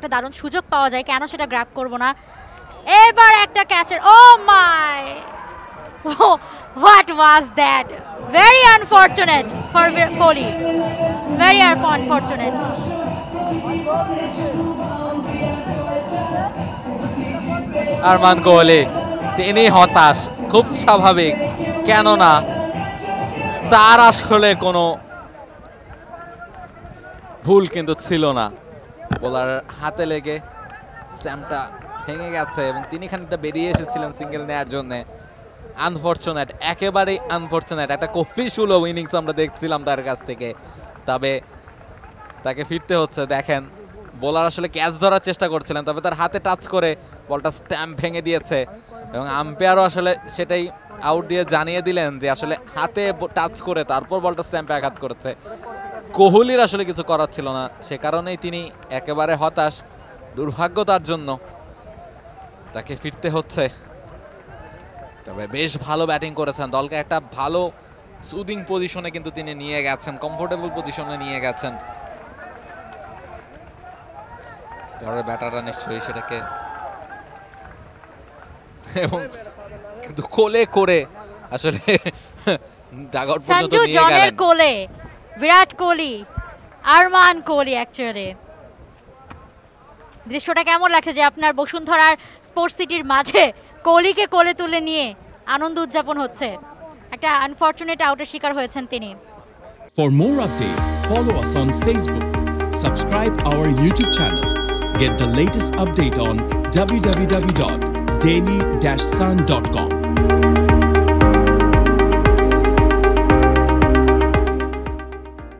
একটা দারুণ সুযোগ পাওয়া যায়, কেন সেটা গ্র্যাব করব না। এবার একটা ক্যাচের, oh my, what was that, very unfortunate for Kohli, very unfortunate. Arman Kohli তিনি হতাশ, খুব স্বাভাবিক, কেননা তার আসলে কোনো ভুল কিন্তু ছিল না। বোলার হাতে লেগে স্ট্যাম্পটা ভেঙে গেছে এবং তিনি খানিকটা বেরিয়ে এসেছিলেন সিঙ্গেল নেয়ার জন্য। আনফরচুনেট, একেবারেই আনফরচুনেট। একটা কোহলি সুলভ ইনিংস আমরা দেখছিলাম তার কাছ থেকে, তবে তাকে ফিরতে হচ্ছে। দেখেন বোলার আসলে ক্যাচ ধরার চেষ্টা করছিলেন, তবে তার হাতে টাচ করে বলটা স্ট্যাম্প ভেঙে দিয়েছে এবং আম্পায়ারও আসলে সেটাই আউট দিয়ে জানিয়ে দিলেন যে আসলে হাতে টাচ করে তারপর বলটা স্ট্যাম্পে আঘাত করেছে। কোহলির আসলে কিছু করার ছিল না, সে কারণেই তিনি একেবারে হতাশ। দুর্ভাগ্য তার জন্য, তাকে ফিরতে হচ্ছে। তবে বেশ ভালো ব্যাটিং করেছেন, দলকে একটা ভালো সুদিং পজিশনে কিন্তু তিনি নিয়ে গেছেন, কমফোর্টেবল পজিশনে নিয়ে গেছেন। পরের ব্যাটাররা নিশ্চয়ই সেটাকে এবং কিন্তু কোলে করে আসলে ডাগআউট পর্যন্ত সঞ্জু নিয়ে জনের গেলেন। কোলে বিরাট কোহলি, আরমান কোহলি। অ্যাকচুয়ালি দৃশ্যটা কেমন লাগছে যে আপনার বসুন্ধরার স্পোর্টস সিটির মাঝে কোহলিকে কোলে তুলে নিয়ে আনন্দ উদযাপন হচ্ছে। একটা আনফরচুনেট আউটের শিকার হয়েছেন তিনি। For more updates, follow us on Facebook, subscribe our YouTube channel, get the latest update on www.daily-sun.com.